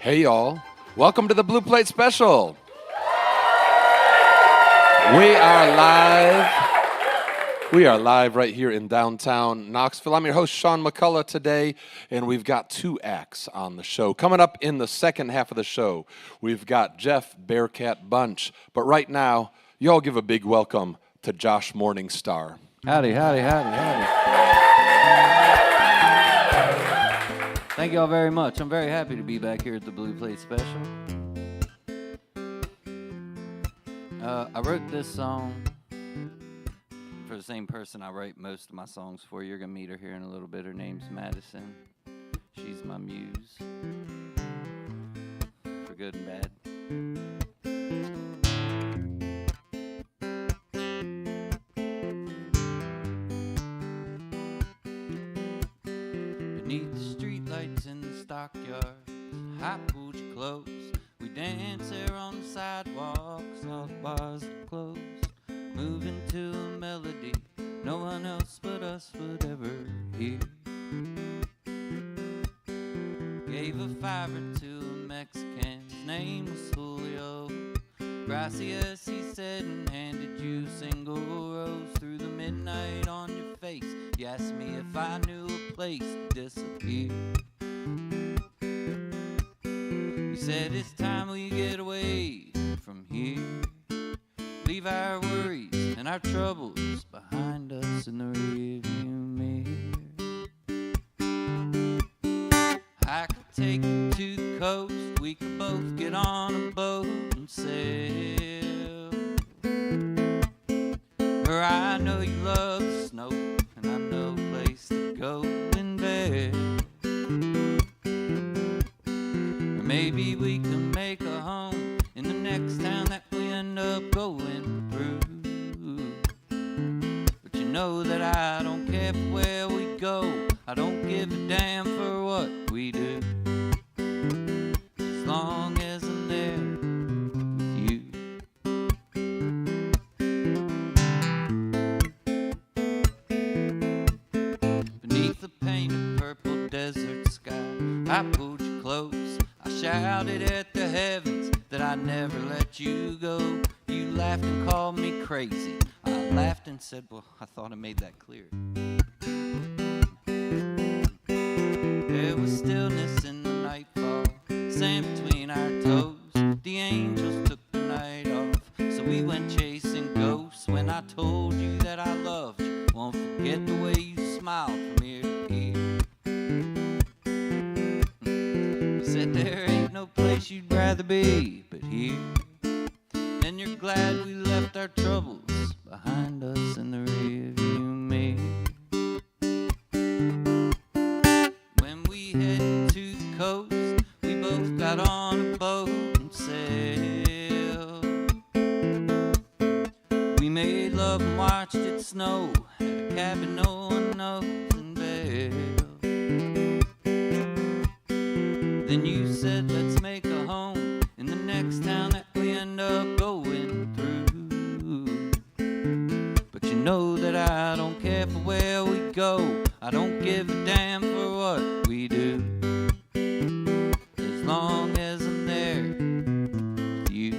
Hey y'all, welcome to the Blue Plate Special. We are live. We are live right here in downtown Knoxville. I'm your host, Sean McCullough, today, and we've got two acts on the show. Coming up in the second half of the show, we've got Jeff Bearcat Bunch. But right now, y'all give a big welcome to Josh Morningstar. Howdy, howdy, howdy, howdy. Thank you all very much. I'm very happy to be back here at the Blue Plate Special. I wrote this song for the same person I write most of my songs for. You're going to meet her here in a little bit. Her name's Madison. She's my muse, for good and bad. Beneath the streetlights in the stockyards, high pooled your clothes. We dance there on the sidewalks, all the bars are closed. Moving to a melody no one else but us would ever hear. Gave a $5 to a Mexican, his name was Julio. Gracias, he said, and handed you a single rose. Through the midnight on your face, you asked me if I knew a place to disappear. You said, it's time we get away from here. Leave our worries and our troubles behind us in the rearview mirror. I could take you to the coast, we could both get on a boat and sail. For I know you love the snow, and I know a place to go in bed. Or maybe we can make a home in the next town that we end up going through. But you know that I don't care for where we go, I don't give a damn for what we do, as long as I'm there with you. Beneath the painted purple desert sky, I pulled you close. I shouted at the heavens that I'd never let you go. You laughed and called me crazy. I laughed and said, well, I thought I made that clear. There was stillness in the nightfall, sand between our toes. The angels took the night off, so we went chasing ghosts. When I told you that I loved you, won't forget the way you smiled from ear to ear. You said there ain't no place you'd rather be but here. And you're glad we left our troubles behind us in the rearview mirror. When we headed to the coast, we both got on a boat and sailed. We made love and watched it snow at a cabin no one knows in Belle. Then you said, let's make a home in the next town that we end up going through. But you know that I don't care for where we go, I don't give a damn for what we do, as long as I'm there with you.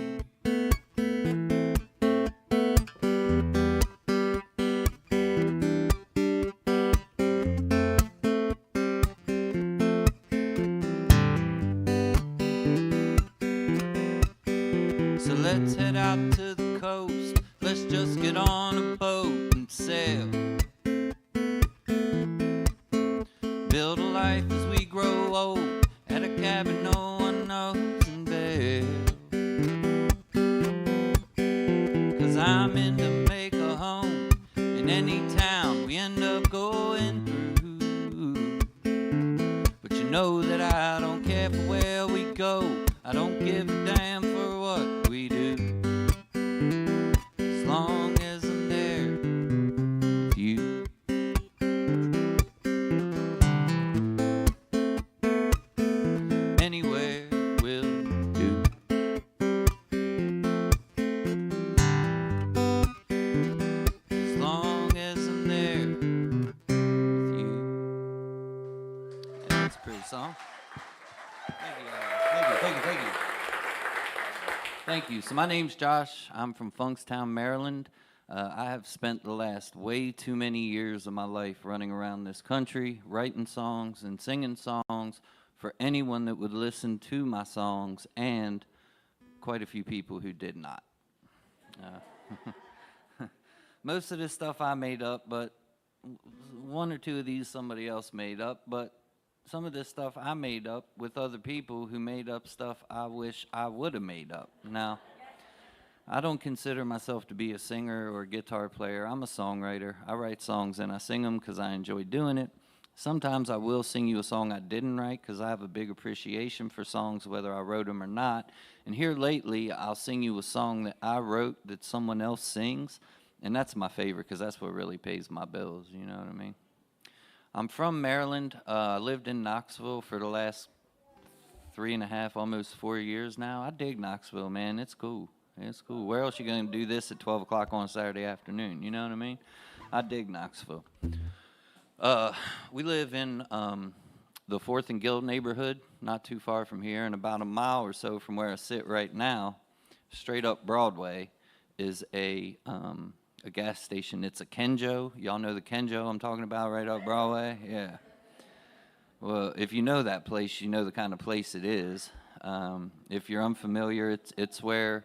So let's head out to the coast, let's just get on a boat and sail. Build a life as we grow old at a cabin no one knows in Belle. 'Cause I'm in to make a home in any town we end up going through. But you know that I don't care for where we go, I don't give a damn for what we do, as long as I'm there with you. Anywhere will do. Thank you. So my name's Josh. I'm from Funkstown, Maryland. I have spent the last way too many years of my life running around this country, writing songs and singing songs for anyone that would listen to my songs, and quite a few people who did not. Most of this stuff I made up, but one or two of these somebody else made up, but some of this stuff I made up with other people who made up stuff I wish I would have made up. Now, I don't consider myself to be a singer or a guitar player. I'm a songwriter. I write songs and I sing them because I enjoy doing it. Sometimes I will sing you a song I didn't write because I have a big appreciation for songs, whether I wrote them or not. And here lately, I'll sing you a song that I wrote that someone else sings, and that's my favorite because that's what really pays my bills, you know what I mean? I'm from Maryland. I lived in Knoxville for the last 3.5, almost 4 years now. I dig Knoxville, man. It's cool. It's cool. Where else you going to do this at 12 o'clock on a Saturday afternoon? You know what I mean? I dig Knoxville. We live in the 4th and Guild neighborhood, not too far from here, and about a mile or so from where I sit right now, straight up Broadway, is a gas station. It's a Kenjo. Y'all know the Kenjo I'm talking about right up Broadway? Yeah. Well, if you know that place, you know the kind of place it is. If you're unfamiliar, it's where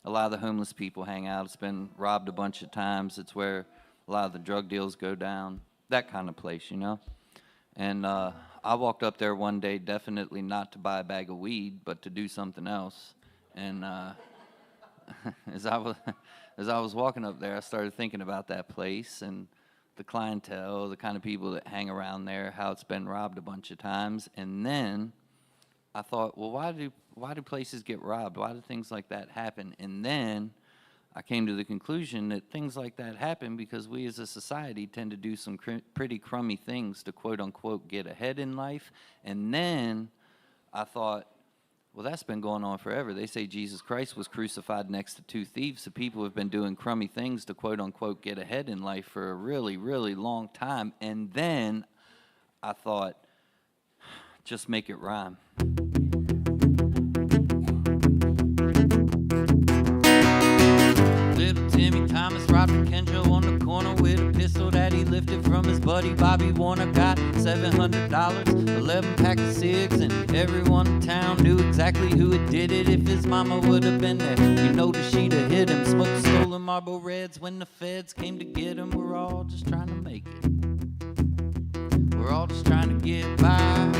a lot of the homeless people hang out. It's been robbed a bunch of times. It's where a lot of the drug deals go down. That kind of place, you know? And I walked up there one day, definitely not to buy a bag of weed, but to do something else. And as I was walking up there, I started thinking about that place and the clientele, the kind of people that hang around there, how it's been robbed a bunch of times. And then I thought, well, why do places get robbed? Why do things like that happen? And then I came to the conclusion that things like that happen because we as a society tend to do some pretty crummy things to quote-unquote get ahead in life. And then I thought, well, that's been going on forever. They say Jesus Christ was crucified next to 2 thieves, so people have been doing crummy things to quote-unquote get ahead in life for a really, really long time. And then I thought, just make it rhyme. Little Timmy Thomas robbed a Kenjo on the corner with a pistol that he lifted from his buddy Bobby Warner. Got $700, 11 pack of cigs, and everyone in town knew exactly who had did it. If his mama would have been there, you know that she'd have hit him. Smoked stolen Marlboro Reds when the feds came to get him. We're all just trying to make it. We're all just trying to get by.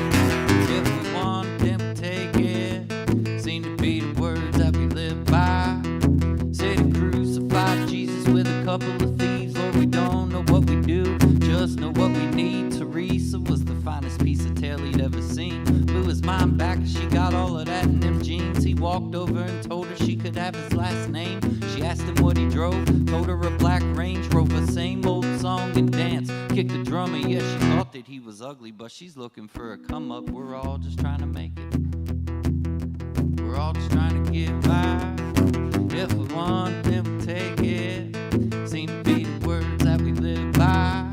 If we want, then we take it. Seem to be the words that we live by. Say to crucify Jesus with a couple of thieves. Lord, we don't know what we do, just know what we need. Teresa was the finest piece of tail he'd ever seen. Blew his mind back, she got all of that in them jeans. He walked over and told her she could have his last name. She asked him what he drove, told her a black Range Rover. Same old song and dance, kicked the drummer. Yeah, she thought that he was ugly, but she's looking for a come up. We're all just trying to make it. We're all just trying to get by. If we want, then we'll take it. Seem to be the words that we live by.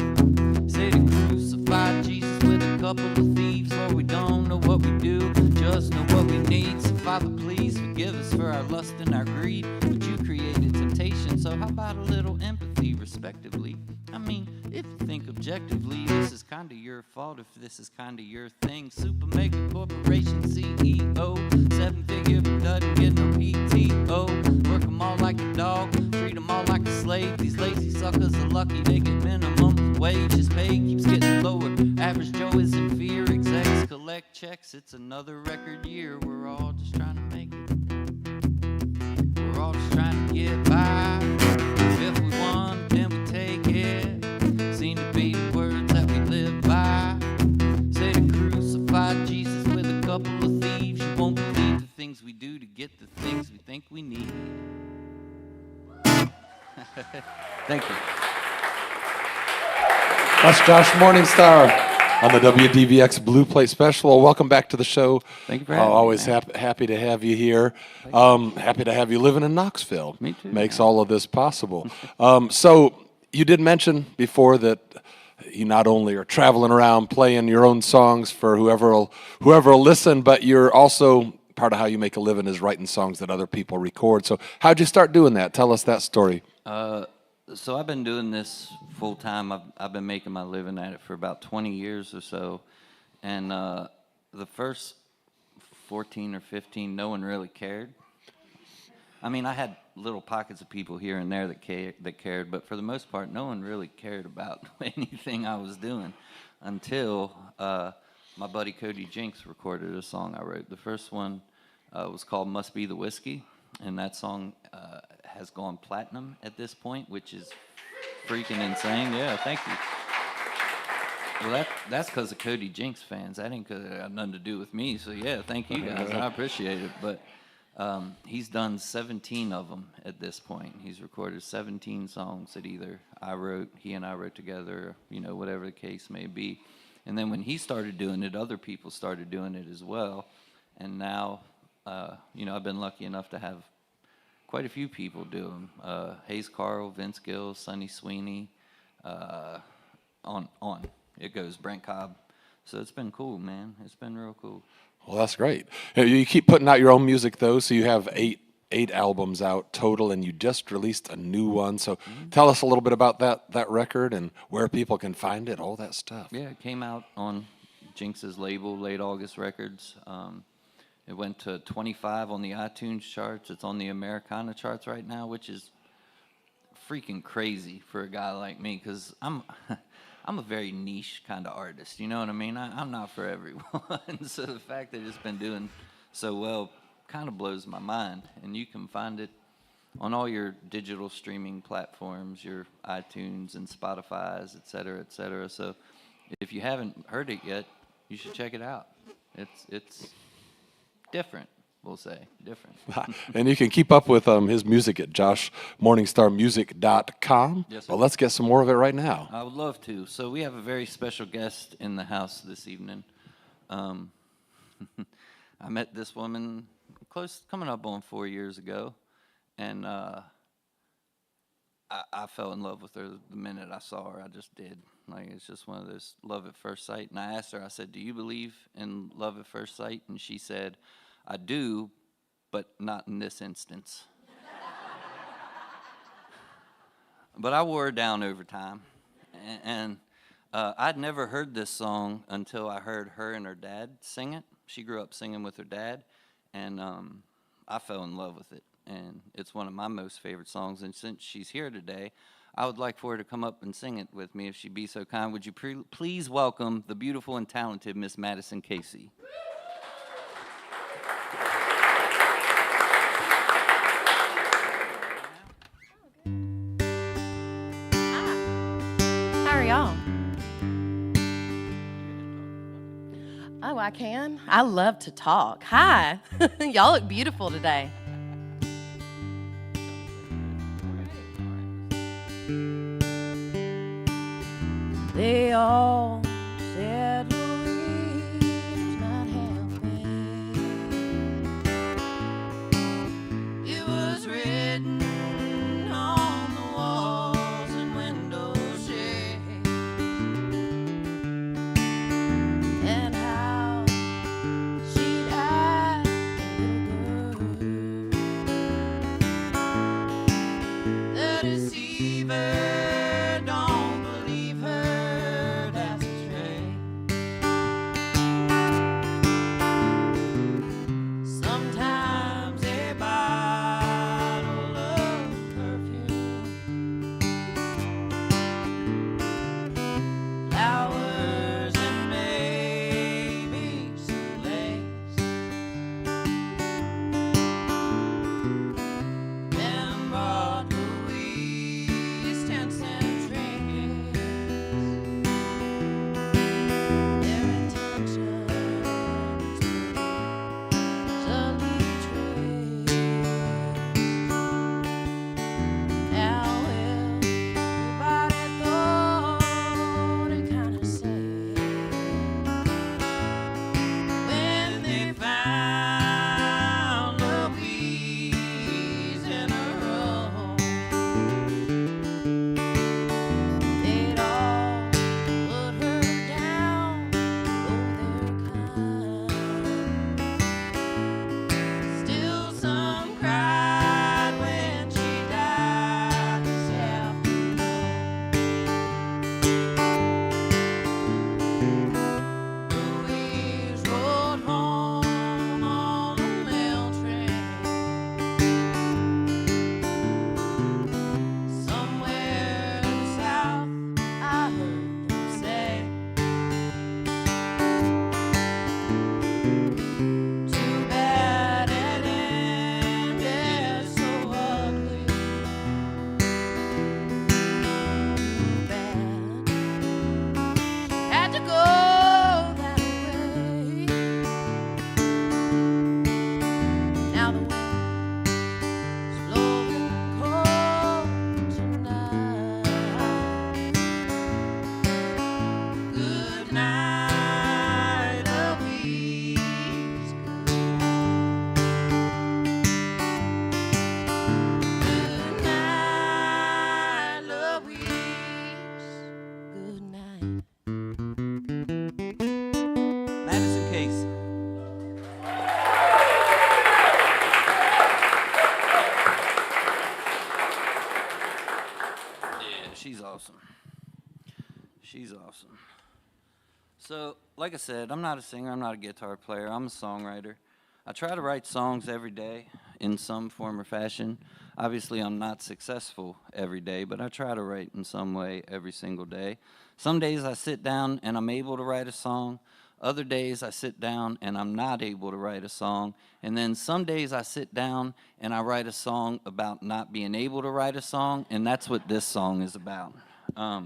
Say to crucify Jesus with a couple of thieves. Lord, we don't know what we do, just know what we need. So Father, please forgive us for our lust and our greed. But you created temptation, so how about a little empathy, respectively? I mean, if you think objectively, this is kinda your fault if this is kinda your thing. Super mega corporation CEO, 7-figure but doesn't get no PTO. Work them all like a dog, treat them all like a slave. These lazy suckers are lucky they get minimum wage. His pay keeps getting lower, average Joe is in fear. Execs collect checks, it's another record year. We're all just trying to make it. We're all just trying to get by. If we want, then we take it. Seem to be the words that we live by. Say to crucify Jesus with a couple of thieves. You won't believe the things we do to get the things we think we need. Thank you. That's Josh Morningstar on the WDVX Blue Plate Special. Well, welcome back to the show. Thank you for having me. Always happy to have you here. Happy to have you living in Knoxville. Me too. Makes all of this possible. So you did mention before that you not only are traveling around playing your own songs for whoever will listen, but you're also part of how you make a living is writing songs that other people record. So how'd you start doing that? Tell us that story. So I've been doing this full time. I've been making my living at it for about 20 years or so. And the first 14 or 15, no one really cared. I mean, I had little pockets of people here and there that cared, but for the most part, no one really cared about anything I was doing until my buddy Cody Jinks recorded a song I wrote. The first one was called Must Be the Whiskey, and that song has gone platinum at this point, which is freaking insane. Yeah, thank you. Well, that's because of Cody Jinks fans. That ain't because it had nothing to do with me. So, yeah, thank you guys. I appreciate it. But he's done 17 of them at this point. He's recorded 17 songs that either he and I wrote together, whatever the case may be. And then when he started doing it, other people started doing it as well. And now, I've been lucky enough to have quite a few people do them. Hayes Carl, Vince Gill, Sonny Sweeney, on. It goes Brent Cobb. So it's been cool, man. It's been real cool. Well, that's great. You keep putting out your own music, though, so you have eight albums out total, and you just released a new one. So tell us a little bit about that record and where people can find it, all that stuff. Yeah, it came out on Jinx's label, Late August Records. It went to 25 on the iTunes charts. It's on the Americana charts right now, which is freaking crazy for a guy like me, because I'm a very niche kind of artist, you know what I mean? I'm not for everyone. So the fact that it's been doing so well kind of blows my mind. And you can find it on all your digital streaming platforms, your iTunes and Spotify's, et cetera, et cetera. So if you haven't heard it yet, you should check it out. It's different. We'll say different. And you can keep up with his music at joshmorningstarmusic.com. Yes, sir. Well, let's get some more of it right now. I would love to. So we have a very special guest in the house this evening. I met this woman coming up on 4 years ago, and I fell in love with her the minute I saw her. I just did. Like, it's just one of those love at first sight. And I asked her, I said, "Do you believe in love at first sight?" And she said, "I do, but not in this instance." But I wore her down over time. And I'd never heard this song until I heard her and her dad sing it. She grew up singing with her dad, and I fell in love with it. And it's one of my most favorite songs. And since she's here today, I would like for her to come up and sing it with me if she'd be so kind. Would you please welcome the beautiful and talented Miss Madison Casey. How are y'all? Oh, I can? I love to talk. Hi. Y'all look beautiful today. They all said Louise might have been. It was written on the walls and window shades, and how she'd had a little girl. The deceiver, don't believe her, that's a trait. Sometimes a bottle of awesome. She's awesome. So, like I said, I'm not a singer, I'm not a guitar player, I'm a songwriter. I try to write songs every day in some form or fashion. Obviously, I'm not successful every day, but I try to write in some way every single day. Some days I sit down and I'm able to write a song. Other days I sit down and I'm not able to write a song. And then some days I sit down and I write a song about not being able to write a song, and that's what this song is about. I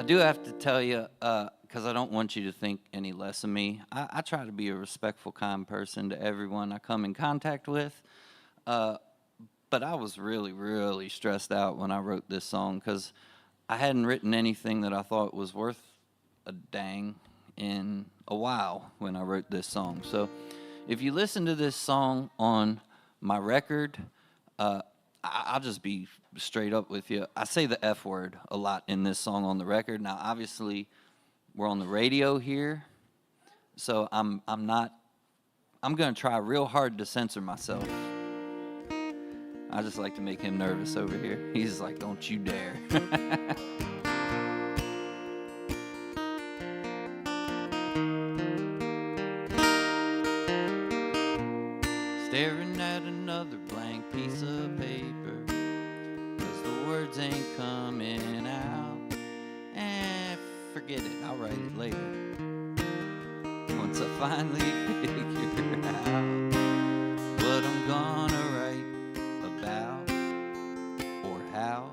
do have to tell you, because I don't want you to think any less of me, I try to be a respectful, kind person to everyone I come in contact with. But I was really, really stressed out when I wrote this song because I hadn't written anything that I thought was worth a dang in a while when I wrote this song. So if you listen to this song on my record, I'll just be straight up with you. I say the F word a lot in this song on the record. Now, obviously, we're on the radio here, so I'm going to try real hard to censor myself. I just like to make him nervous over here. He's like, don't you dare. Staring at another blank piece of paper, 'cause the words ain't coming out. Forget it, I'll write it later. Once I finally figure out what I'm gonna write about or how.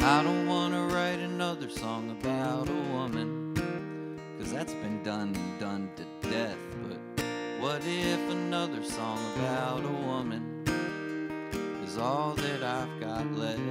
I don't wanna write another song about a woman, 'cause that's been done and done to death. But what if another song about a woman is all that I've got left?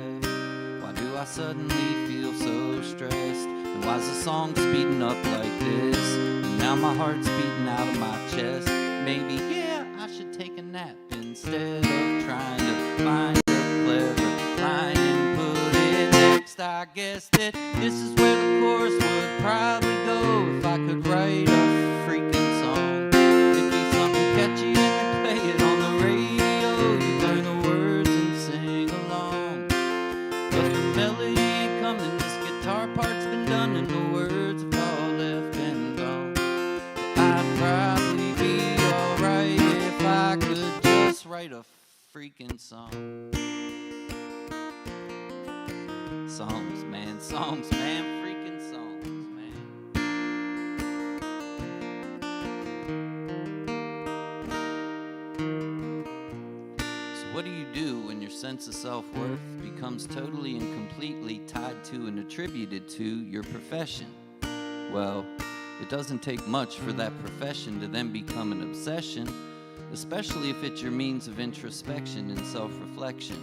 Why do I suddenly feel so stressed? And why's the song speeding up like this? And now my heart's beating out of my chest. Maybe, yeah, I should take a nap instead of trying to find a clever line and put it next. I guess that this is where the chorus would probably go if I could write a freaking song. It'd be something catchy and play it on the radio. You learn the words and sing along. But the melody ain't coming, this guitar part's been done and the words have all left and gone. I'd probably be alright if I could just write a freaking song. Songs, man, freaking songs, man. So what do you do when your sense of self-worth becomes totally and completely tied to and attributed to your profession? Well, it doesn't take much for that profession to then become an obsession, especially if it's your means of introspection and self-reflection.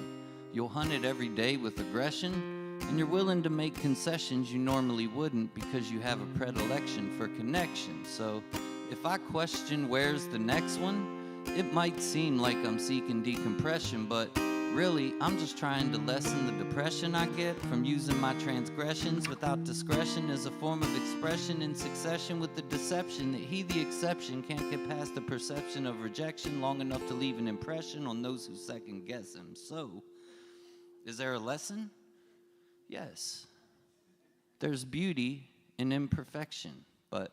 You'll hunt it every day with aggression, and you're willing to make concessions you normally wouldn't because you have a predilection for connection. So if I question where's the next one, it might seem like I'm seeking decompression, but really, I'm just trying to lessen the depression I get from using my transgressions without discretion as a form of expression in succession with the deception that he, the exception, can't get past the perception of rejection long enough to leave an impression on those who second guess him. So, is there a lesson? Yes. There's beauty in imperfection, but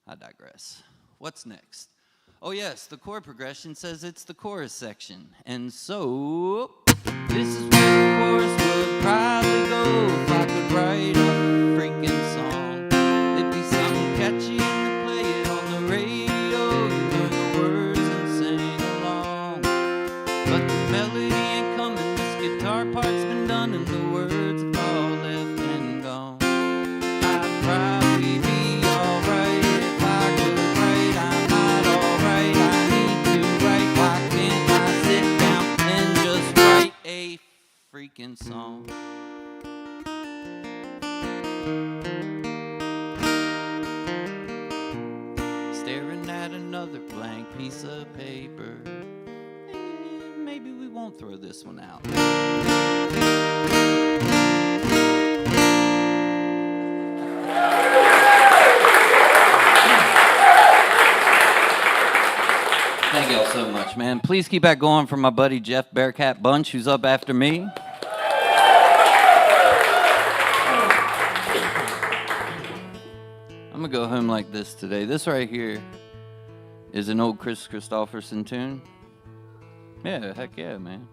I digress. What's next? Oh yes, the chord progression says it's the chorus section. And so, this is where the chorus would probably go if I could write a freaking song. It'd be something catchy and play it on the radio. You learn the words and sing along. But the melody ain't coming, this guitar part's been done and the words have all left and gone. I'd probably be alright if I could write. I'm not alright, I need to write. Why can't I sit down and just write a freaking song? Staring at another blank piece of paper. Maybe we won't throw this one out. Thank y'all so much, man. Please keep that going for my buddy Jeff Bearcat Bunch, who's up after me. I'm gonna go home like this today. This right here is an old Chris Christopherson tune. Yeah, heck yeah, man.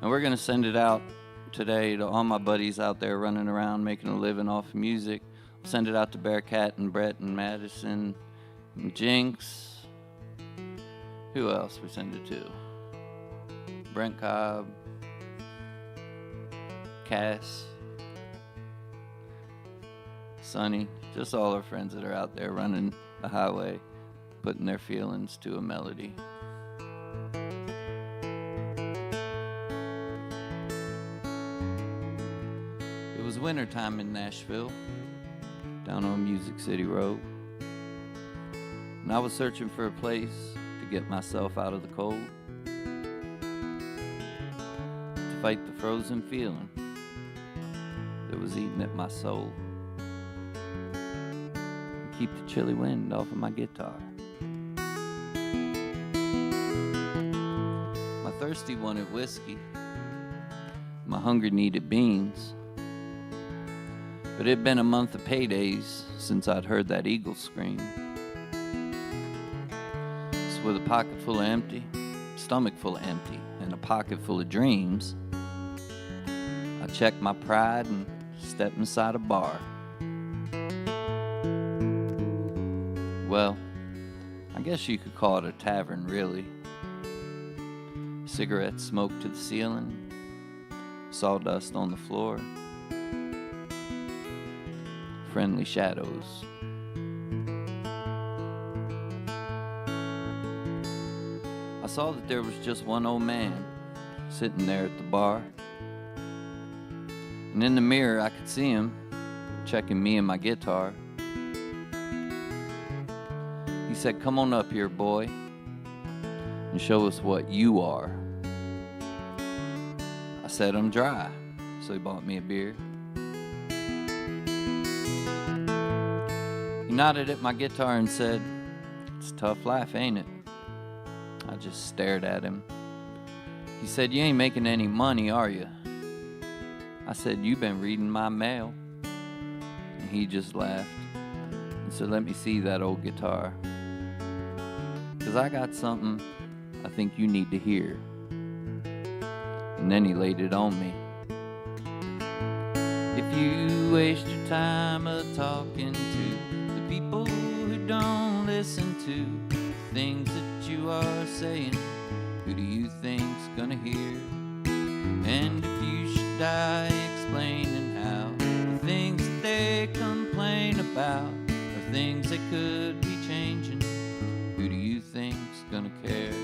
And we're gonna send it out today to all my buddies out there running around making a living off of music. Send it out to Bearcat and Brett and Madison and Jinx. Who else we send it to? Brent Cobb, Cass, Sonny, just all our friends that are out there running the highway, putting their feelings to a melody. It was wintertime in Nashville, down on Music City Road, and I was searching for a place to get myself out of the cold, to fight the frozen feeling that was eating at my soul, and keep the chilly wind off of my guitar. My thirsty wanted whiskey, my hungry needed beans, but it'd been a month of paydays since I'd heard that eagle scream. So with a pocket full of empty, stomach full of empty, and a pocket full of dreams, I checked my pride and stepped inside a bar. Well, I guess you could call it a tavern, really. Cigarette smoke to the ceiling, sawdust on the floor, friendly shadows. I saw that there was just one old man sitting there at the bar. And in the mirror I could see him checking me and my guitar. He said, "Come on up here, boy, and show us what you are." I said, "I'm dry," so he bought me a beer. He nodded at my guitar and said, "It's a tough life, ain't it?" I just stared at him. He said, "You ain't making any money, are you?" I said, "You been reading my mail." And he just laughed and said, "Let me see that old guitar, 'cause I got something I think you need to hear." And then he laid it on me. If you waste your time talking to the people who don't listen to the things that you are saying, who do you think's gonna hear? And if you should die explaining how the things that they complain about are things they could be changing, who do you think's gonna care?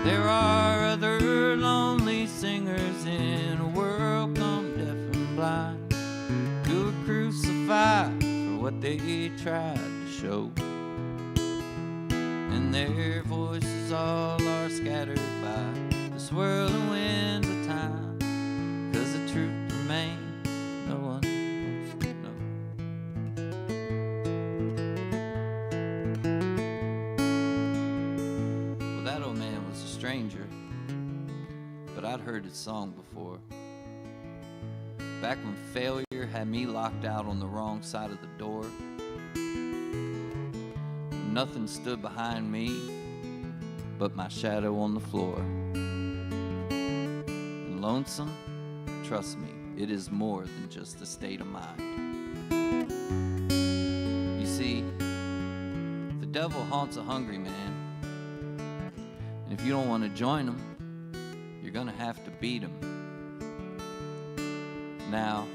There are other lonely singers in a world come deaf and blind, who are crucified for what they tried to show, and their voices all are scattered by the swirling winds of time, 'cause the truth remains no one wants to know. Well, that old man was a stranger, but I'd heard his song before. Back when failure had me locked out on the wrong side of the door, nothing stood behind me but my shadow on the floor. And lonesome, trust me, it is more than just a state of mind. You see, the devil haunts a hungry man, and if you don't want to join him, you're gonna have to beat him. Now,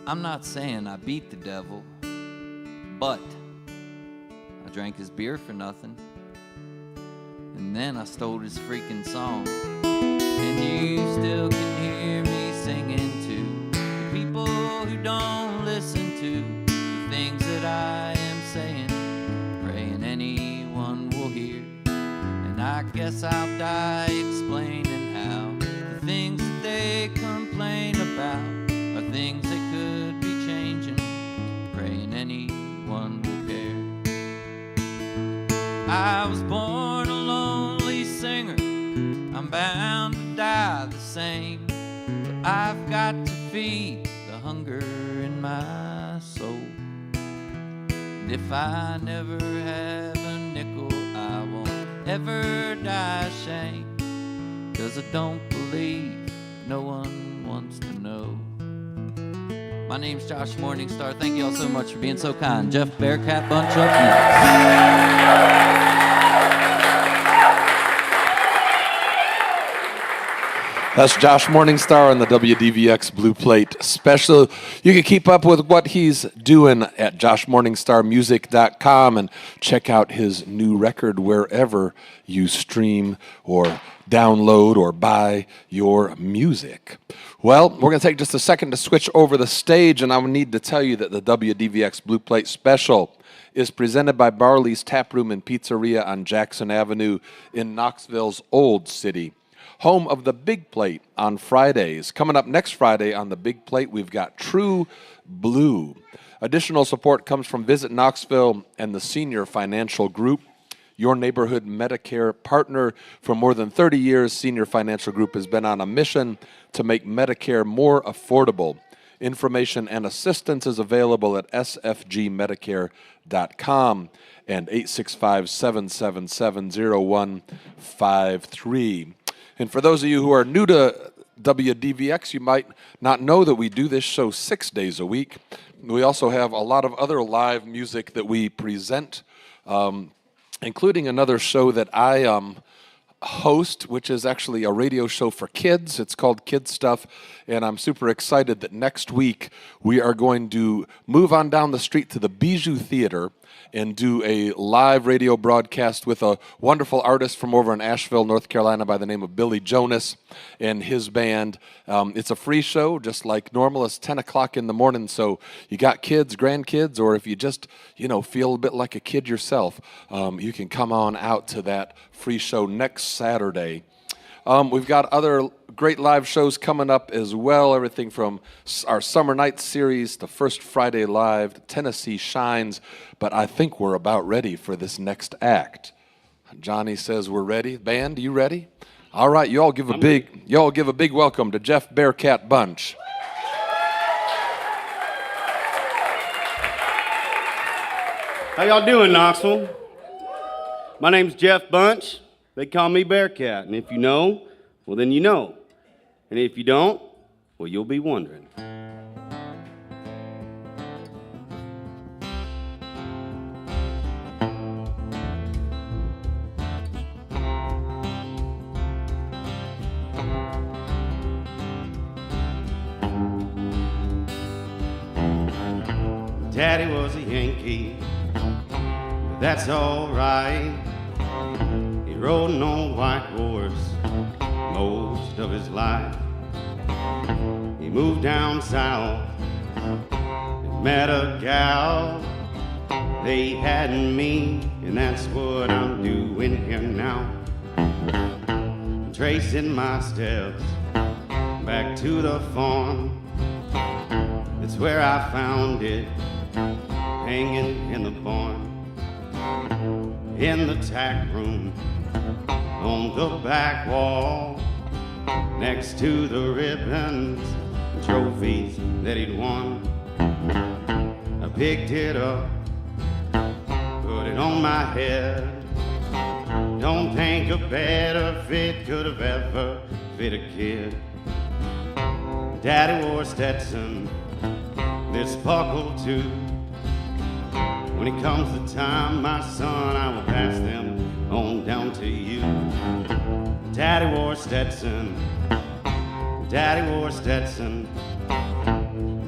I'm not saying I beat the devil, but I drank his beer for nothing, and then I stole his freaking song. And you still can hear me singing to the people who don't listen to the things that I am saying, praying anyone will hear. And I guess I'll die explaining how the things that they complain about are things they could be changing, praying anyone will care. I was born a lonely singer, I'm bound to die the same, but I've got to feed the hunger in my soul. And if I never have a nickel, I won't ever die ashamed, 'cause I don't believe no one wants to know. My name's Josh Morningstar. Thank you all so much for being so kind. Jeff Bearcat Bunch up next. That's Josh Morningstar on the WDVX Blue Plate Special. You can keep up with what he's doing at joshmorningstarmusic.com and check out his new record wherever you stream or download or buy your music. Well, we're going to take just a second to switch over the stage, and I need to tell you that the WDVX Blue Plate Special is presented by Barley's Tap Room and Pizzeria on Jackson Avenue in Knoxville's Old City, home of the Big Plate on Fridays. Coming up next Friday on the Big Plate, we've got True Blue. Additional support comes from Visit Knoxville and the Senior Financial Group, your neighborhood Medicare partner. For more than 30 years, Senior Financial Group has been on a mission to make Medicare more affordable. Information and assistance is available at sfgmedicare.com and 865-777-0153. And for those of you who are new to WDVX, you might not know that we do this show 6 days a week. We also have a lot of other live music that we present, including another show that I host, which is actually a radio show for kids. It's called Kid Stuff, and I'm super excited that next week we are going to move on down the street to the Bijou Theater and do a live radio broadcast with a wonderful artist from over in Asheville, North Carolina by the name of Billy Jonas and his band. It's a free show, just like normal. It's 10 o'clock in the morning, so you got kids, grandkids, or if you just, feel a bit like a kid yourself, you can come on out to that free show next Saturday. We've got other great live shows coming up as well, everything from our Summer Nights series to First Friday Live to Tennessee Shines, but I think we're about ready for this next act. Johnny says we're ready. Band, you ready? All right, you all give a big welcome to Jeff Bearcat Bunch. How y'all doing, Knoxville? My name's Jeff Bunch. They call me Bearcat, and if you know, well, then you know. And if you don't, well, you'll be wondering. Daddy was a Yankee, but that's all right. He rode an old white horse most of his life. He moved down south and met a gal. They had me, and that's what I'm doing here now. Tracing my steps back to the farm. It's where I found it, hanging in the barn. In the tack room, on the back wall, next to the ribbons and trophies that he'd won. I picked it up, put it on my head. Don't think a better fit could have ever fit a kid. Daddy wore Stetson, this buckle too. When it comes the time, my son, I will pass them on down to you. Daddy wore Stetson, Daddy wore Stetson,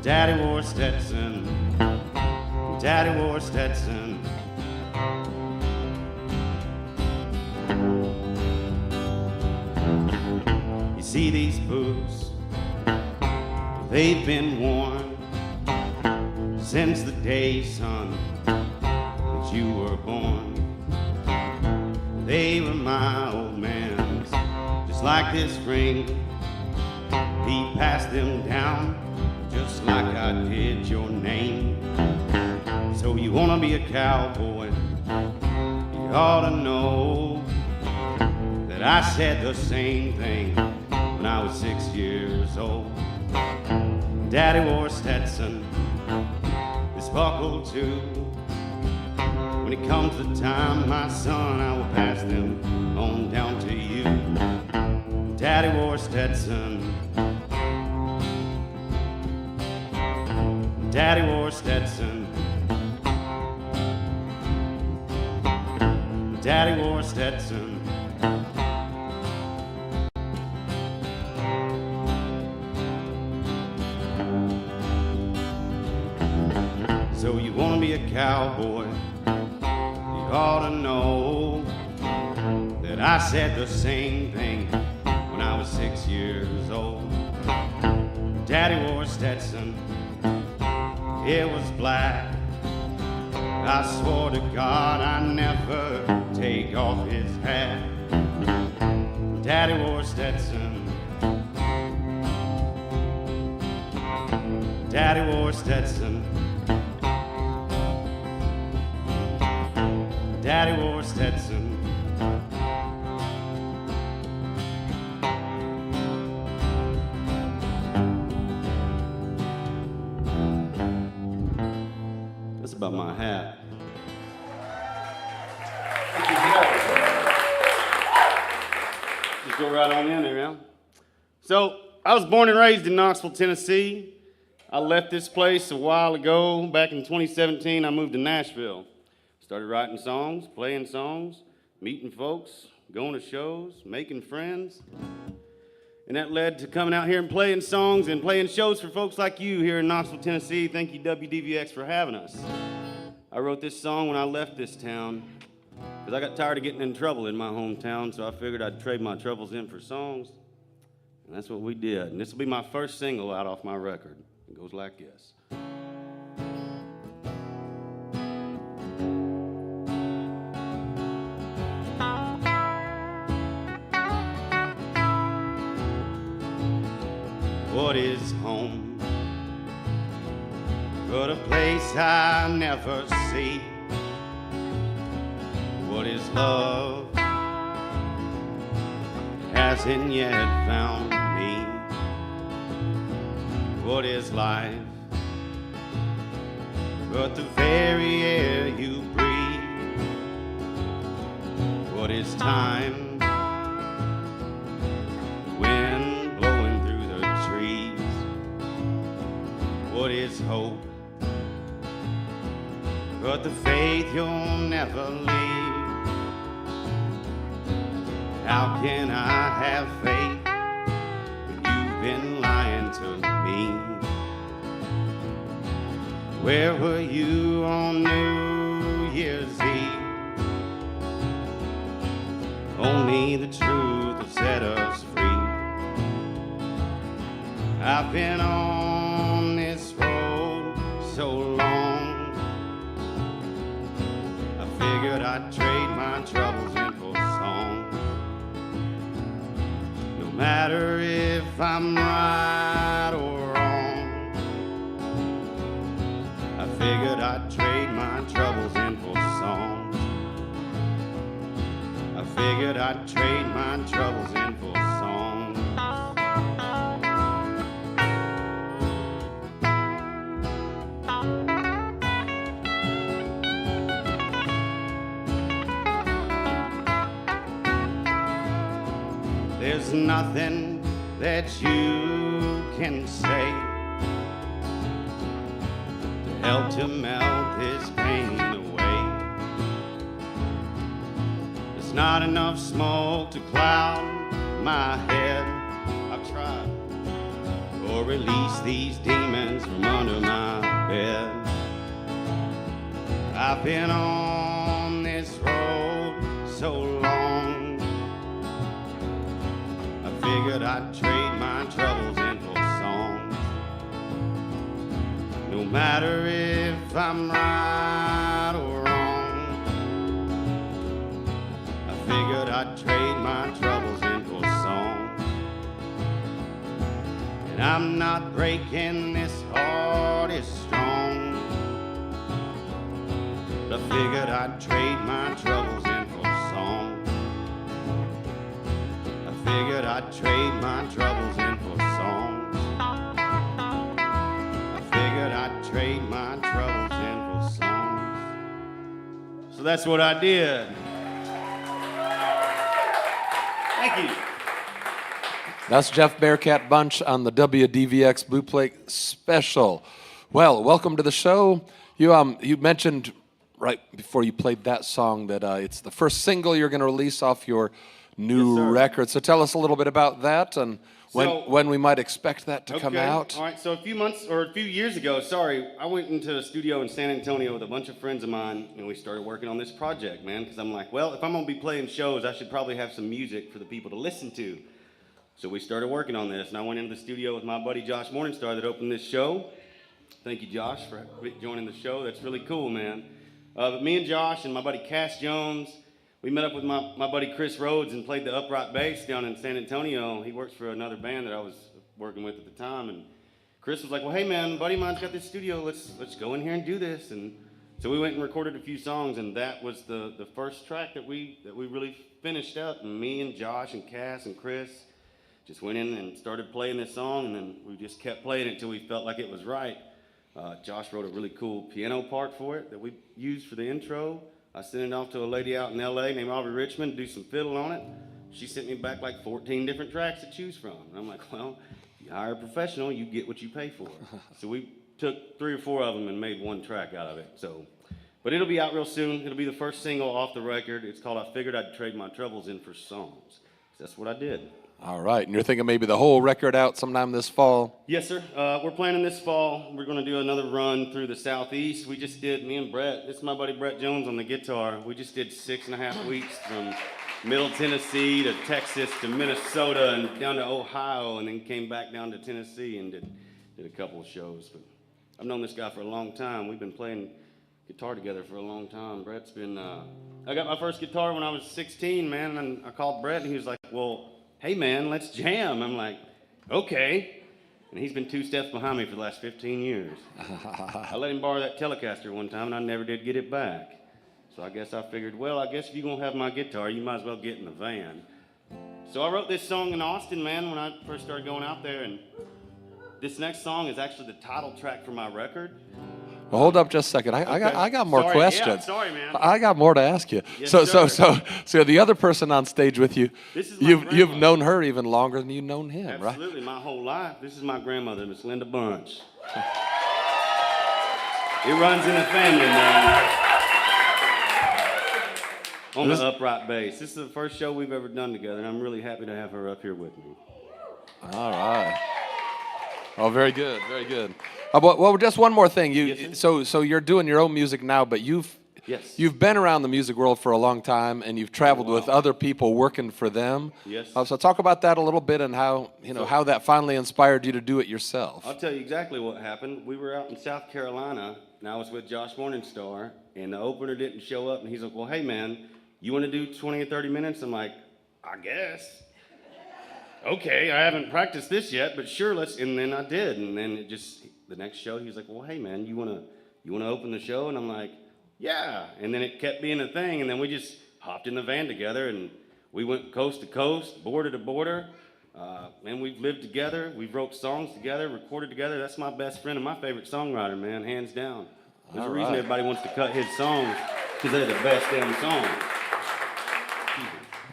Daddy wore Stetson, Daddy wore Stetson. You see these boots, they've been worn since the day, son, that you were born. They were my old man's, just like this ring. He passed them down, just like I did your name. So you wanna be a cowboy, you ought to know that I said the same thing when I was 6 years old. Daddy wore Stetson, is buckled too. When it comes the time, my son, I will pass them on down to you. Daddy wore Stetson. Daddy wore Stetson. Daddy wore Stetson. So you want to be a cowboy, you ought to know that I said the same thing when I was 6 years old. Daddy wore Stetson, it was black. I swore to God I'd never take off his hat. Daddy wore Stetson. Daddy wore Stetson. Daddy wore Stetson. That's about my hat. Just go right on in there, man. So, I was born and raised in Knoxville, Tennessee. I left this place a while ago. Back in 2017, I moved to Nashville. Started writing songs, playing songs, meeting folks, going to shows, making friends. And that led to coming out here and playing songs and playing shows for folks like you here in Knoxville, Tennessee. Thank you, WDVX, for having us. I wrote this song when I left this town because I got tired of getting in trouble in my hometown, so I figured I'd trade my troubles in for songs. And that's what we did. And this will be my first single out off my record. It goes like this. What is home but a place I never see? What is love hasn't yet found me? What is life but the very air you breathe? What is time? What is hope but the faith you'll never leave? How can I have faith when you've been lying to me? Where were you on New Year's Eve? Only the truth will set us free. I've been on this road so long, I figured I'd trade my troubles in for songs. No matter if I'm right or wrong, I figured I'd trade my troubles in for songs. I figured I'd trade my troubles in for songs. There's nothing that you can say to help to melt this pain away. There's not enough smoke to cloud my head. I've tried, or release these demons from under my bed. I've been on this road so long, figured I'd trade my troubles in for songs. No matter if I'm right or wrong, I figured I'd trade my troubles in for songs. And I'm not breaking, this heart is strong, but I figured I'd trade my troubles in for songs. Figured I'd trade my troubles in for songs. I figured I'd trade So that's what I did. Thank you. That's Jeff Bearcat Bunch on the WDVX Blue Plate Special. Well, welcome to the show. You mentioned right before you played that song that it's the first single you're going to release off your new record. So tell us a little bit about that and when we might expect that to come out. All right, so a few years ago, I went into a studio in San Antonio with a bunch of friends of mine, and we started working on this project, man, because I'm like, well, if I'm going to be playing shows, I should probably have some music for the people to listen to. So we started working on this, and I went into the studio with my buddy Josh Morningstar that opened this show. Thank you, Josh, for joining the show. That's really cool, man. But me and Josh and my buddy Cass Jones, we met up with my buddy Chris Rhodes and played the upright bass down in San Antonio. He works for another band that I was working with at the time, and Chris was like, well, hey, man, a buddy of mine's got this studio. Let's go in here and do this. And so we went and recorded a few songs, and that was the first track that we really finished up. And me and Josh and Cass and Chris just went in and started playing this song, and then we just kept playing it until we felt like it was right. Josh wrote a really cool piano part for it that we used for the intro. I sent it off to a lady out in L.A. named Aubrey Richmond to do some fiddle on it. She sent me back like 14 different tracks to choose from. And I'm like, well, if you hire a professional, you get what you pay for. So we took 3 or 4 of them and made one track out of it. But it'll be out real soon. It'll be the first single off the record. It's called I Figured I'd Trade My Troubles In for Songs. That's what I did. All right, and you're thinking maybe the whole record out sometime this fall? Yes, sir. We're planning this fall. We're going to do another run through the Southeast. We just did, me and Brett, this is my buddy Brett Jones on the guitar. We just did 6.5 weeks from Middle Tennessee to Texas to Minnesota and down to Ohio, and then came back down to Tennessee and did a couple of shows. But I've known this guy for a long time. We've been playing guitar together for a long time. Brett's been, I got my first guitar when I was 16, man, and I called Brett, and he was like, well, hey, man, let's jam. I'm like, okay. And he's been 2 steps behind me for the last 15 years. I let him borrow that Telecaster one time, and I never did get it back. So I guess I figured, well, I guess if you're going to have my guitar, you might as well get in the van. So I wrote this song in Austin, man, when I first started going out there. And this next song is actually the title track for my record. Well, hold up just a second. I got more questions. Yeah, sorry, man. I got more to ask you. Yes, So the other person on stage with you, this is my you've known her even longer than you've known him, right? Absolutely, my whole life. This is my grandmother, Miss Linda Bunch. It runs in the family, man. On the upright bass. This is the first show we've ever done together, and I'm really happy to have her up here with me. All right. Oh, very good, very good. Well, just one more thing. Yes, so you're doing your own music now, but you've been around the music world for a long time, and you've traveled with other people working for them. Yes. So talk about that a little bit and how how that finally inspired you to do it yourself. I'll tell you exactly what happened. We were out in South Carolina, and I was with Josh Morningstar, and the opener didn't show up, and he's like, well, hey, man, you want to do 20 or 30 minutes? I'm like, I guess. Okay, I haven't practiced this yet, but sure, let's. And then I did, and then the next show, he was like, well, hey, man, you wanna open the show? And I'm like, yeah. And then it kept being a thing, and then we just hopped in the van together, and we went coast to coast, border to border, and we've lived together. We've wrote songs together, recorded together. That's my best friend and my favorite songwriter, man, hands down. There's a reason everybody wants to cut his songs, because they're the best damn songs.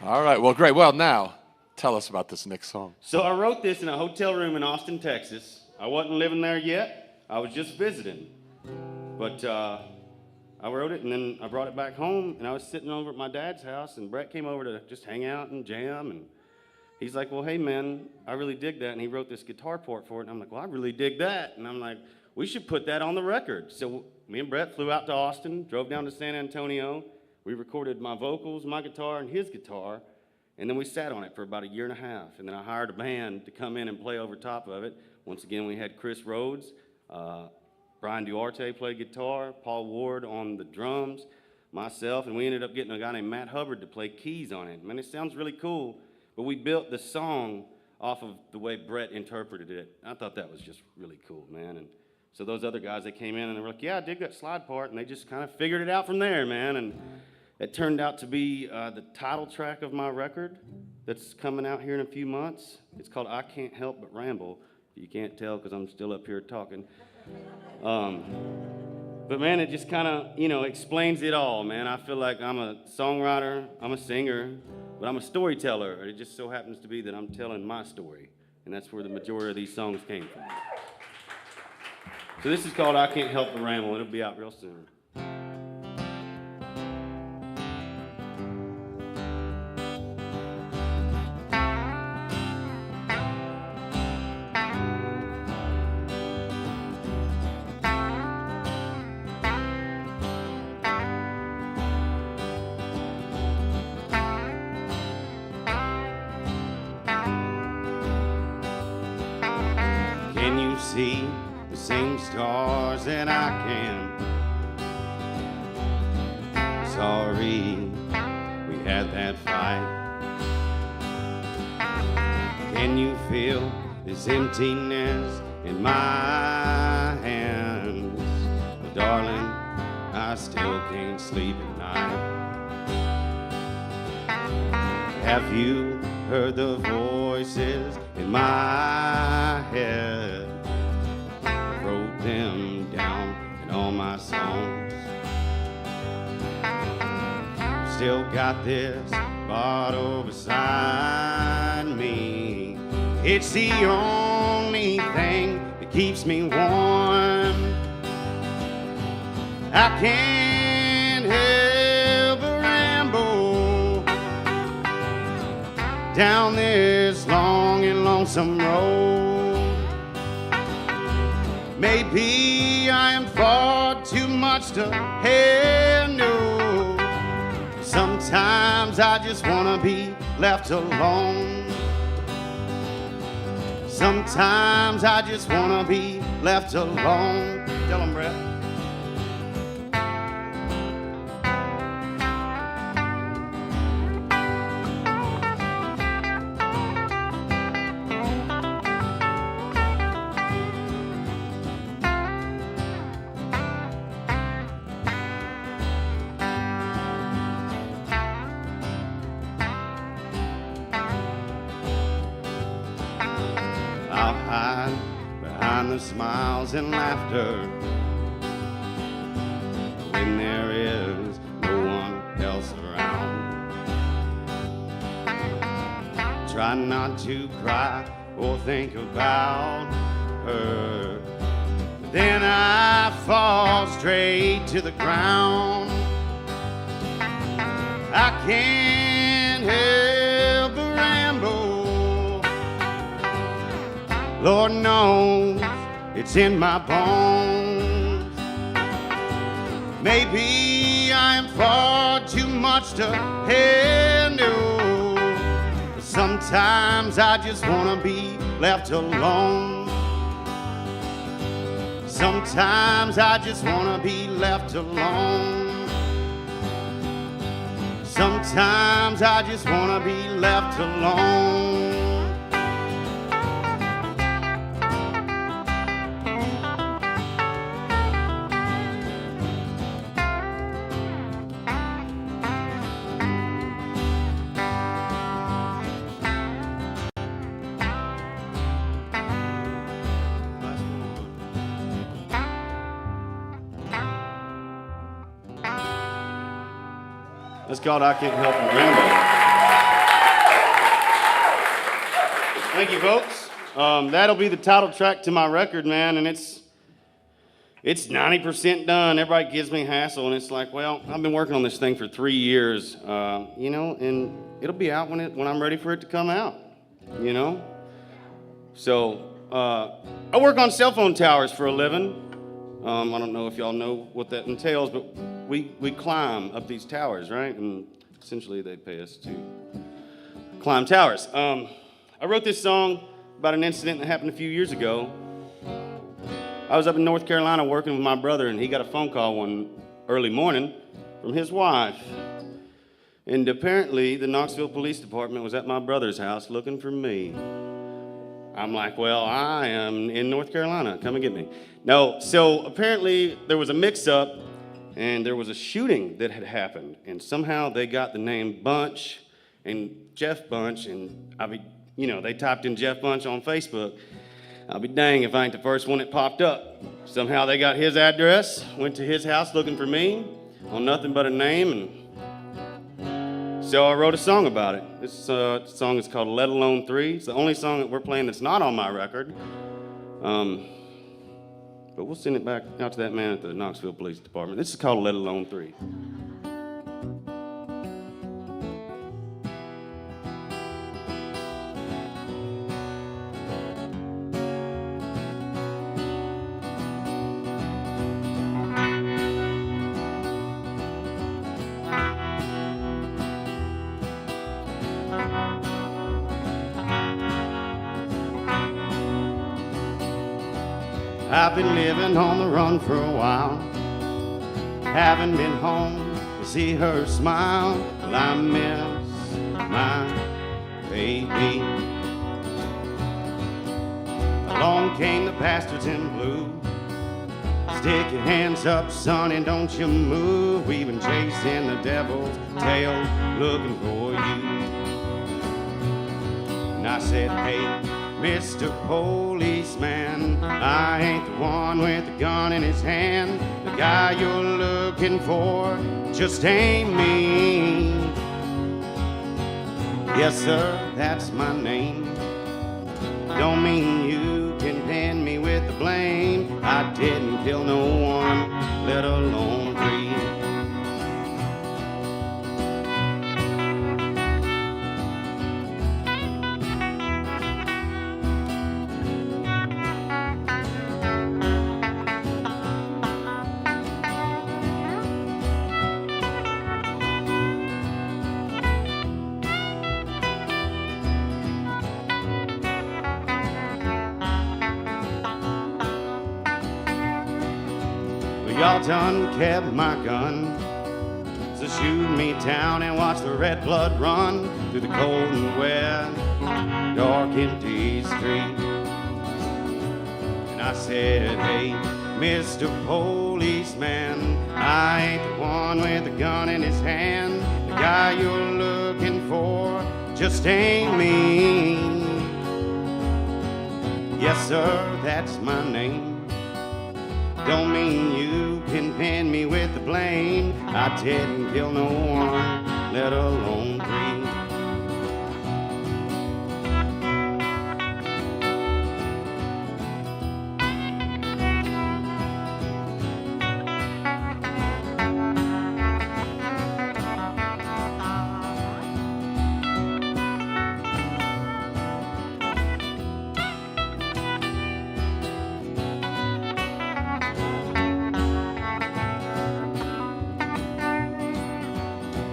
All right, well, great. Well, now, tell us about this next song. So I wrote this in a hotel room in Austin, Texas. I wasn't living there yet. I was just visiting. But I wrote it, and then I brought it back home, and I was sitting over at my dad's house, and Brett came over to just hang out and jam, and he's like, well, hey, man, I really dig that, and he wrote this guitar part for it, and I'm like, well, I really dig that, and I'm like, we should put that on the record. So me and Brett flew out to Austin, drove down to San Antonio. We recorded my vocals, my guitar, and his guitar, and then we sat on it for about 1.5 years, and then I hired a band to come in and play over top of it. Once again, we had Chris Rhodes, Brian Duarte played guitar, Paul Ward on the drums, myself, and we ended up getting a guy named Matt Hubbard to play keys on it. Man, it sounds really cool, but we built the song off of the way Brett interpreted it. I thought that was just really cool, man. And so those other guys, they came in and they were like, yeah, I dig that slide part, and they just kind of figured it out from there, man. And it turned out to be the title track of my record that's coming out here in a few months. It's called I Can't Help But Ramble. You can't tell because I'm still up here talking. But man, it just kind of, explains it all, man. I feel like I'm a songwriter, I'm a singer, but I'm a storyteller. It just so happens to be that I'm telling my story, and that's where the majority of these songs came from. So this is called I Can't Help the Ramble. It'll be out real soon. Can you see the same stars that I can? Sorry, we had that fight. Can you feel this emptiness in my hands? But darling, I still can't sleep at night. Have you heard the voices in my head? I wrote them down in all my songs. Still got this bottle beside me. It's the only thing that keeps me warm. I can't help but ramble down this long and lonesome road. Maybe I am far too much to handle. Sometimes I just wanna be left alone. Sometimes I just wanna be left alone. Tell 'em, Brett. I'll hide behind the smiles and laughter when there is no one else around. Try not to cry or think about her, then I fall straight to the ground. I can't help but ramble. Lord knows it's in my bones. Maybe I am far too much to handle. But sometimes I just wanna be left alone. Sometimes I just wanna be left alone. Sometimes I just wanna be left alone. It's called I Can't Help But Ramble. Thank you, folks. That'll be the title track to my record, man, and it's 90% done. Everybody gives me hassle, and it's like, well, I've been working on this thing for 3 years, and it'll be out when I'm ready for it to come out, So I work on cell phone towers for a living. I don't know if y'all know what that entails, but we climb up these towers, right? And essentially they pay us to climb towers. I wrote this song about an incident that happened a few years ago. I was up in North Carolina working with my brother, and he got a phone call one early morning from his wife. And apparently the Knoxville Police Department was at my brother's house looking for me. I'm like, well, I am in North Carolina. Come and get me. No, so apparently there was a mix-up, and there was a shooting that had happened, and somehow they got the name Bunch and Jeff Bunch, and they typed in Jeff Bunch on Facebook. I'll be dang if I ain't the first one that popped up. Somehow they got his address, went to his house looking for me on nothing but a name, and so I wrote a song about it. This song is called Let Alone 3. It's the only song that we're playing that's not on my record. But we'll send it back out to that man at the Knoxville Police Department. This is called Let Alone 3. I've been living on the run for a while. Haven't been home to see her smile. Well, I miss my baby. Along came the bastards in blue. Stick your hands up, son, and don't you move. We've been chasing the devil's tail, looking for you. And I said, hey, Mr. Policeman, I ain't the one with the gun in his hand. The guy you're looking for just ain't me. Yes, sir, that's my name. Don't mean you can pin me with the blame. I didn't kill no one, let alone 3. Y'all done kept my gun, so shoot me down and watch the red blood run through the cold and wet, dark empty street. And I said, hey, Mr. Policeman, I ain't the one with the gun in his hand. The guy you're looking for just ain't me. Yes, sir, that's my name. Don't mean you can pin me with the blame. I didn't kill no one, let alone 3.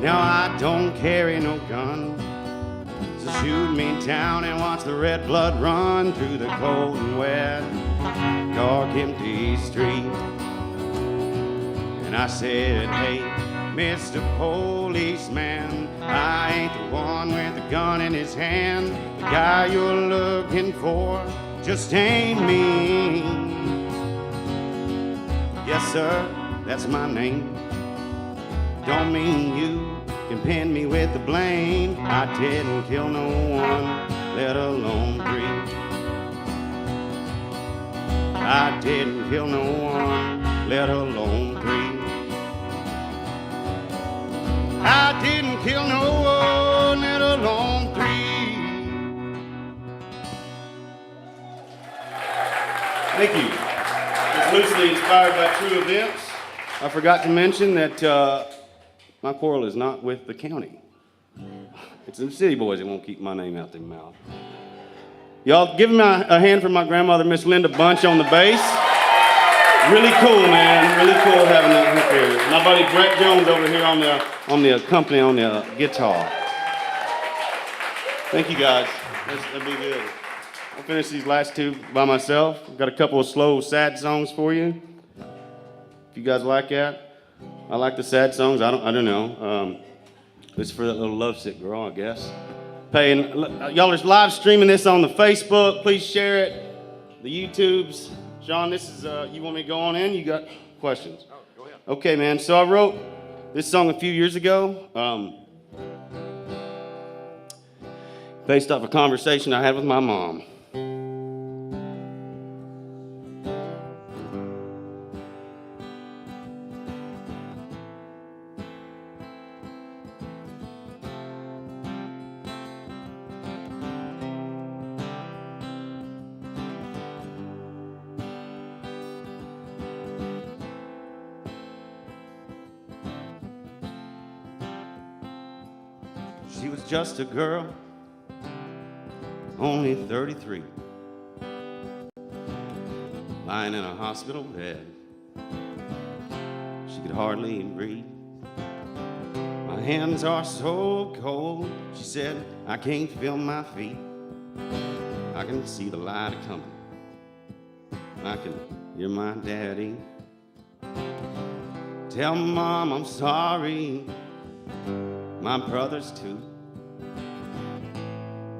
Now I don't carry no gun, so shoot me down and watch the red blood run through the cold and wet, dark empty street. And I said, hey, Mr. Policeman, I ain't the one with the gun in his hand. The guy you're looking for just ain't me. Yes, sir, that's my name. Don't mean you can pin me with the blame. I didn't kill no one, let alone 3. I didn't kill no one, let alone 3. I didn't kill no one, let alone 3. Thank you. It's loosely inspired by true events. I forgot to mention that my quarrel is not with the county. It's the city boys that won't keep my name out their mouth. Y'all give me a hand for my grandmother, Miss Linda Bunch, on the bass. Really cool, man. Really cool having that here. My buddy Brett Jones over here on the company on the guitar. Thank you guys. That'll be good. I'll finish these last 2 by myself. I've got a couple of slow, sad songs for you. If you guys like that. I like the sad songs. I don't know. This is for that little lovesick girl, I guess. Y'all are live streaming this on the Facebook. Please share it. The YouTubes. Sean, this is. You want me to go on in? You got questions? Oh, go ahead. Okay, man. So I wrote this song a few years ago, based off a conversation I had with my mom. She was just a girl, only 33, lying in a hospital bed. She could hardly breathe. My hands are so cold, she said, I can't feel my feet. I can see the light coming. I can hear my daddy. Tell Mom I'm sorry, my brothers too.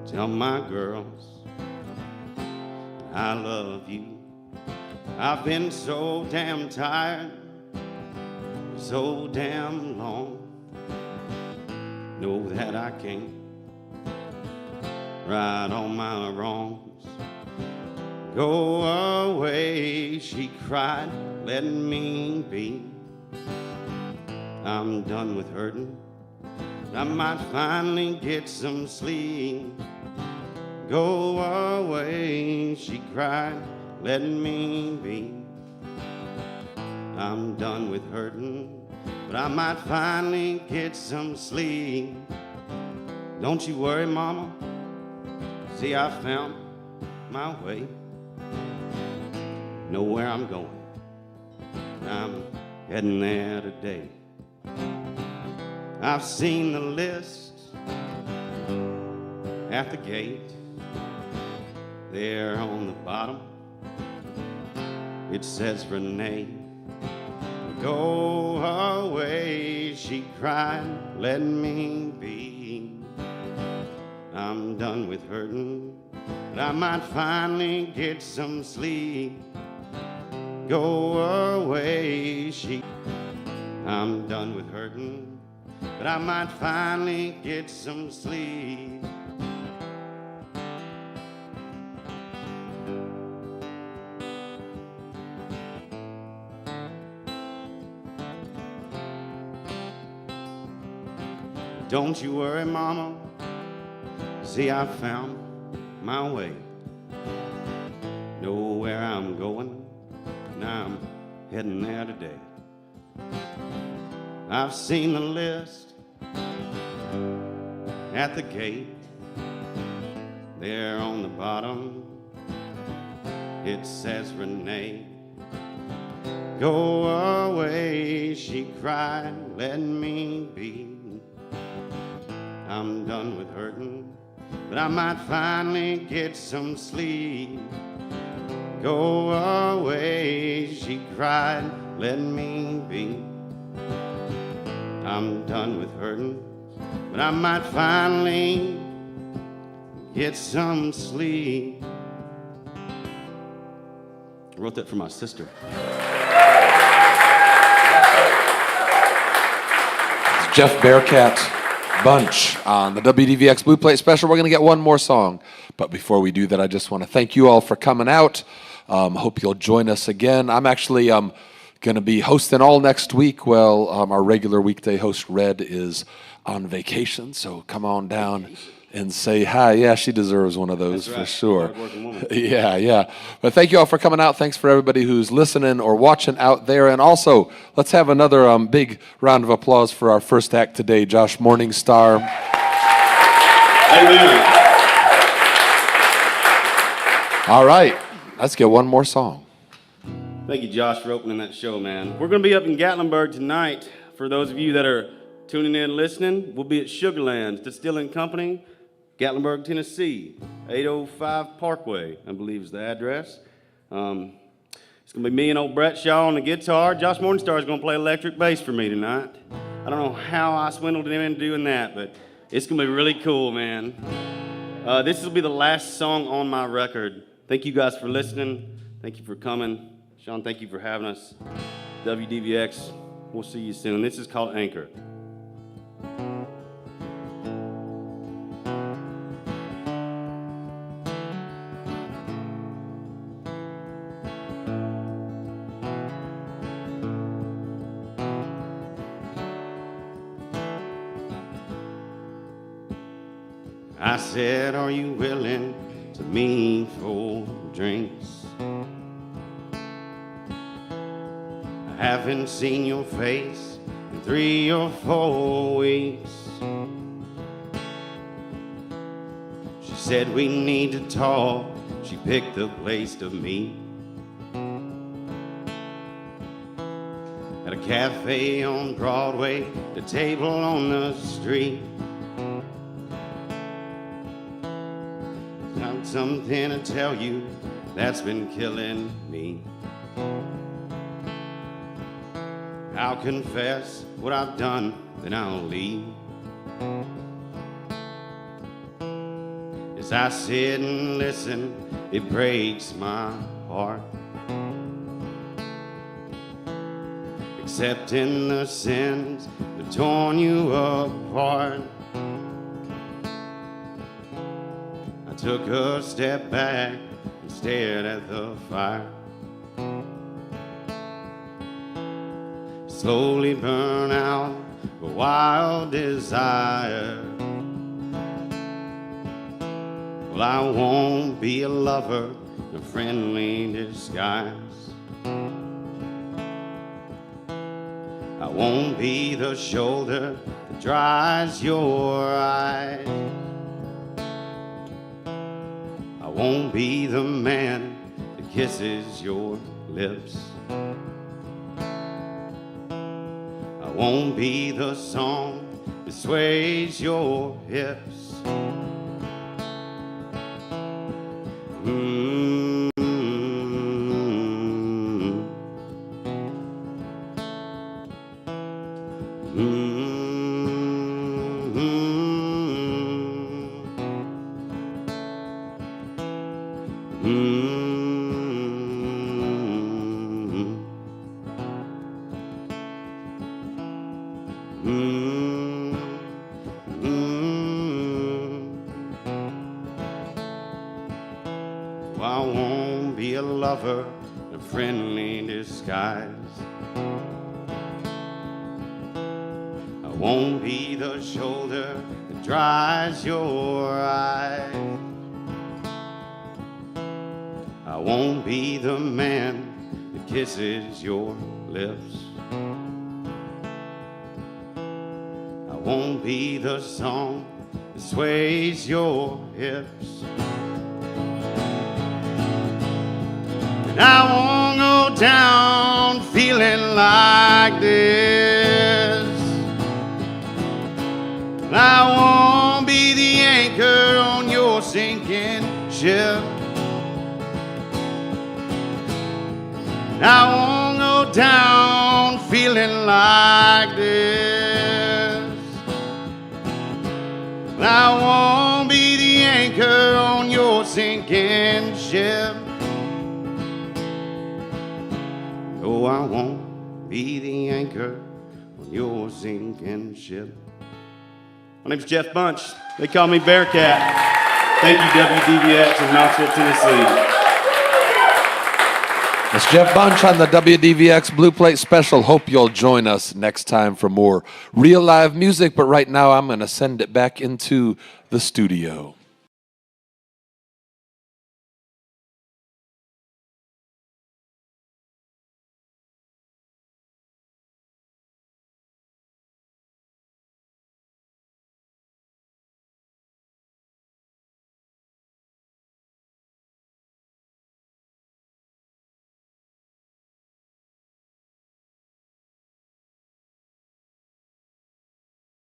Tell my girls I love you. I've been so damn tired, so damn long. Know that I can't right on my wrongs. Go away, she cried, let me be. I'm done with hurting. I might finally get some sleep. Go away, she cried, let me be. I'm done with hurting, but I might finally get some sleep. Don't you worry, Mama. See, I found my way. Know where I'm going. I'm heading there today. I've seen the list at the gate. There on the bottom, it says Renee. Go away, she cried, let me be. I'm done with hurting, but I might finally get some sleep. Go away, she. I'm done with hurting, but I might finally get some sleep. Don't you worry, Mama. See, I found my way. Know where I'm going, and I'm heading there today. I've seen the list at the gate. There on the bottom, it says Renee. Go away, she cried, let me be. I'm done with hurting, but I might finally get some sleep. Go away, she cried, let me be. I'm done with hurting, but I might finally get some sleep. I wrote that for my sister. It's Jeff Bearcat Bunch on the WDVX Blue Plate Special. We're going to get one more song. But before we do that, I just want to thank you all for coming out. Hope you'll join us again. I'm actually going to be hosting all next week. Well, our regular weekday host, Red, is on vacation. So come on down and say hi. Yeah, she deserves one of those for sure. Yeah. But thank you all for coming out. Thanks for everybody who's listening or watching out there. And also, let's have another big round of applause for our first act today, Josh Morningstar. Amen. All right, let's get one more song. Thank you, Josh, for opening that show, man. We're going to be up in Gatlinburg tonight. For those of you that are tuning in, listening, we'll be at Sugarlands Distilling Company, Gatlinburg, Tennessee, 805 Parkway, I believe is the address. It's going to be me and old Brett Shaw on the guitar. Josh Morningstar is going to play electric bass for me tonight. I don't know how I swindled him into doing that, but it's going to be really cool, man. This will be the last song on my record. Thank you guys for listening. Thank you for coming. Sean, thank you for having us. WDVX, we'll see you soon. This is called Anchor. I said, are you willing to meet for drinks? I haven't seen your face in 3 or 4 weeks. said we need to talk. She picked the place to meet at a cafe on Broadway, the table on the street. Got something to tell you that's been killing me. I'll confess what I've done, then I'll leave. As I sit and listen, it breaks my heart. Accepting the sins that torn you apart. I took a step back and stared at the fire. Slowly burn out a wild desire. Well, I won't be a lover in a friendly disguise. I won't be the shoulder that dries your eyes. I won't be the man that kisses your lips. I won't be the song that sways your hips. I won't be a lover in a friendly disguise. I won't be the shoulder that dries your eyes. I won't be the man that kisses your lips. I won't be the song that sways your hips. And I won't go down feeling like this. And I won't be the anchor on your sinking ship. And I won't go down feeling like this. And I won't be the anchor on your sinking ship. No, I won't be the anchor on your sinking ship. My name's Jeff Bunch. They call me Bearcat. Thank you, WDVX in Knoxville, Tennessee. It's Jeff Bunch on the WDVX Blue Plate Special. Hope you'll join us next time for more real live music. But right now, I'm going to send it back into the studio.